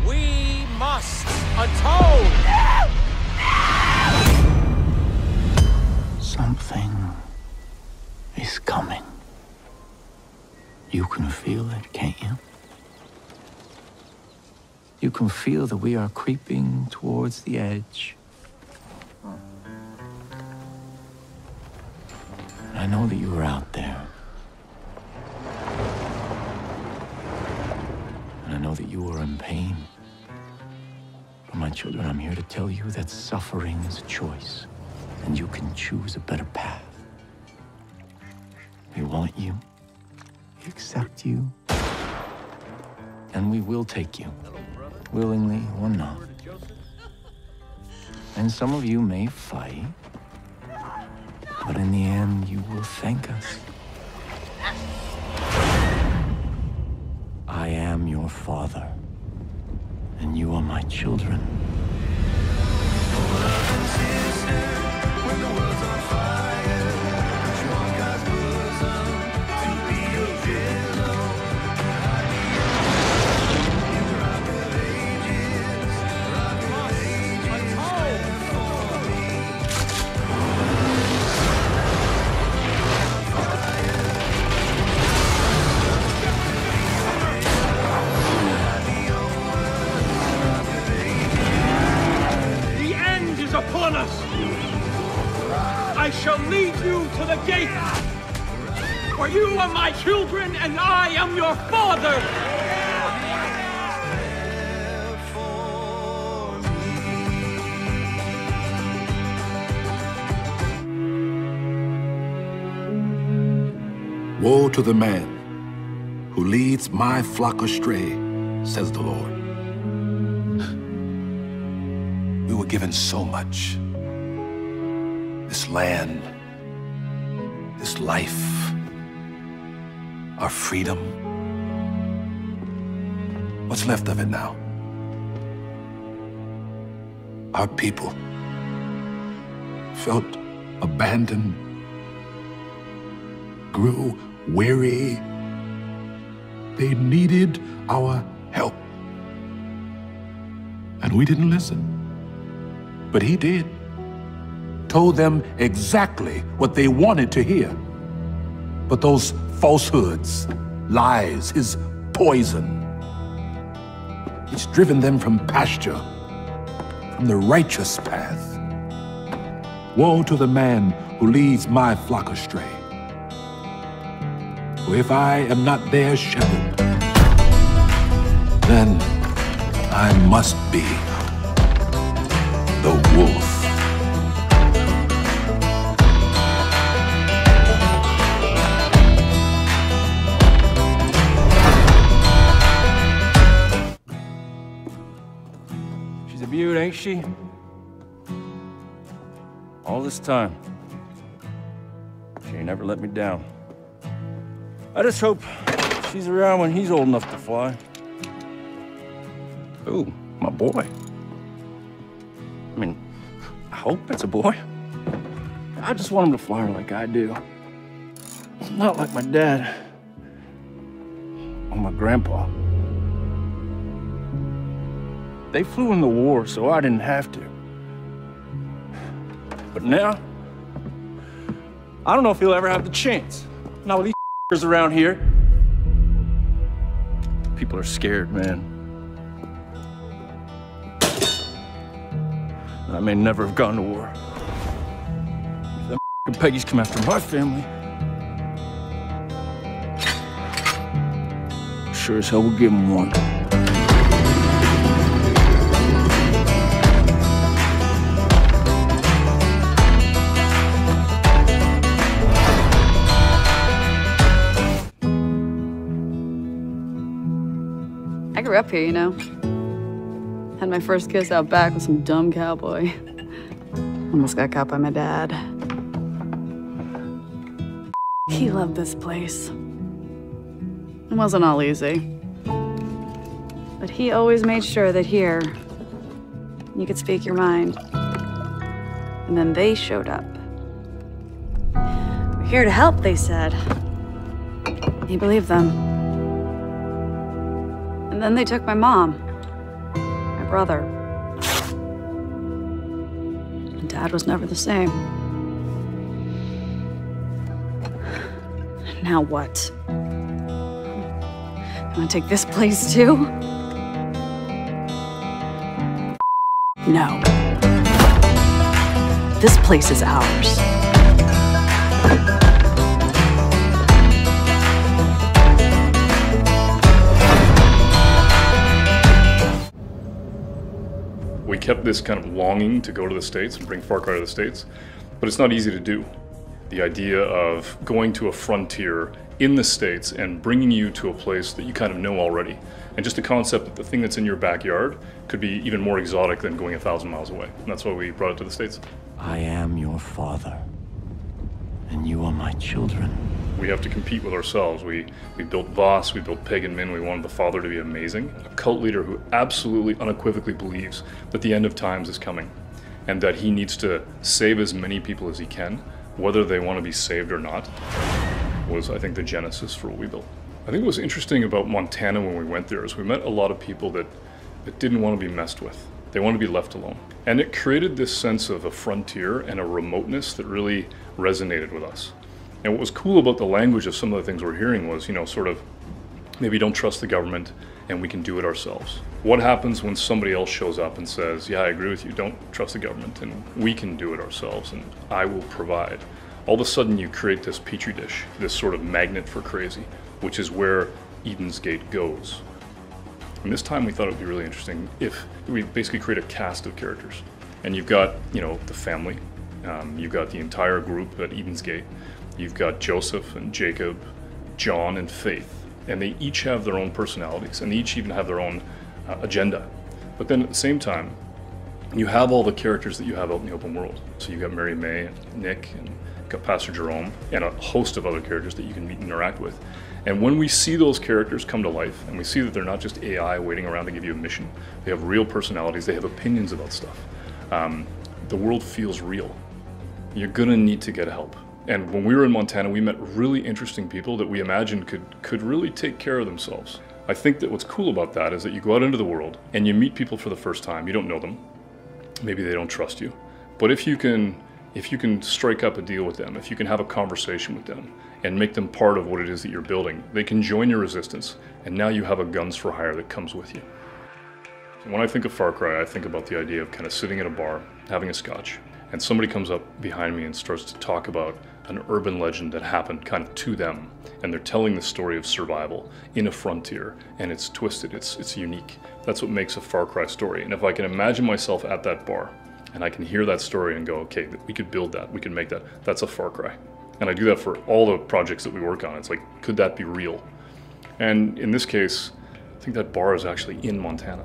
We must atone! Something is coming. You can feel it, can't you? You can feel that we are creeping towards the edge. I know that you were out there. And I know that you were in pain. But my children, I'm here to tell you that suffering is a choice, and you can choose a better path. We want you, we accept you, and we will take you, willingly or not. And some of you may fight, but in the end, you will thank us. I am your father, and you are my children. Upon us! I shall lead you to the gate! For you are my children, and I am your father! Woe to the man who leads my flock astray, says the Lord. We were given so much. This land, this life, our freedom. What's left of it now? Our people felt abandoned, grew weary. They needed our help. And we didn't listen. But he did. Told them exactly what they wanted to hear. But those falsehoods, lies, his poison, it's driven them from pasture, from the righteous path. Woe to the man who leads my flock astray. For if I am not their shepherd, then I must be the wolf. She's a beaut, ain't she? All this time. She ain't never let me down. I just hope she's around when he's old enough to fly. Ooh, my boy. I mean, I hope it's a boy. I just want him to fly her like I do. Not like my dad or my grandpa. They flew in the war, so I didn't have to. But now, I don't know if he'll ever have the chance. Not with these around here. People are scared, man. I may never have gone to war. If them Peggies come after my family, sure as hell we'll give them one. I grew up here, you know. Had my first kiss out back with some dumb cowboy. Almost got caught by my dad. He loved this place. It wasn't all easy. But he always made sure that here, you could speak your mind. And then they showed up. We're here to help, they said. He believed them. And then they took my mom, my brother. And Dad was never the same. Now what? You wanna take this place too? No. This place is ours. We kept this kind of longing to go to the States and bring Far Cry to the States, but it's not easy to do. The idea of going to a frontier in the States and bringing you to a place that you kind of know already. And just the concept that the thing that's in your backyard could be even more exotic than going 1,000 miles away. And that's why we brought it to the States. I am your father, and you are my children. We have to compete with ourselves. We built Voss, we built Pagan Min, we wanted the father to be amazing. A cult leader who absolutely unequivocally believes that the end of times is coming and that he needs to save as many people as he can, whether they want to be saved or not, was, I think, the genesis for what we built. I think what was interesting about Montana when we went there is we met a lot of people that didn't want to be messed with. They want to be left alone. And it created this sense of a frontier and a remoteness that really resonated with us. And what was cool about the language of some of the things we're hearing was, you know, sort of, maybe don't trust the government and we can do it ourselves. What happens when somebody else shows up and says, yeah, I agree with you, don't trust the government and we can do it ourselves and I will provide. All of a sudden you create this petri dish, this sort of magnet for crazy, which is where Eden's Gate goes. And this time we thought it would be really interesting if we basically create a cast of characters. And you've got, you know, the family, you've got the entire group at Eden's Gate, you've got Joseph and Jacob, John and Faith, and they each have their own personalities and they each even have their own agenda. But then at the same time, you have all the characters that you have out in the open world. So you've got Mary May, and Nick, and you've got Pastor Jerome, and a host of other characters that you can meet and interact with. And when we see those characters come to life, and we see that they're not just AI waiting around to give you a mission, they have real personalities, they have opinions about stuff. The world feels real. You're gonna need to get help. And when we were in Montana, we met really interesting people that we imagined could really take care of themselves. I think that what's cool about that is that you go out into the world and you meet people for the first time. You don't know them. Maybe they don't trust you. But if you can strike up a deal with them, if you can have a conversation with them and make them part of what it is that you're building, they can join your resistance. And now you have a guns for hire that comes with you. So when I think of Far Cry, I think about the idea of kind of sitting at a bar, having a scotch, and somebody comes up behind me and starts to talk about an urban legend that happened kind of to them. And they're telling the story of survival in a frontier, and it's twisted, it's unique. That's what makes a Far Cry story. And if I can imagine myself at that bar, and I can hear that story and go, okay, we could build that, we can make that, that's a Far Cry. And I do that for all the projects that we work on. It's like, could that be real? And in this case, I think that bar is actually in Montana.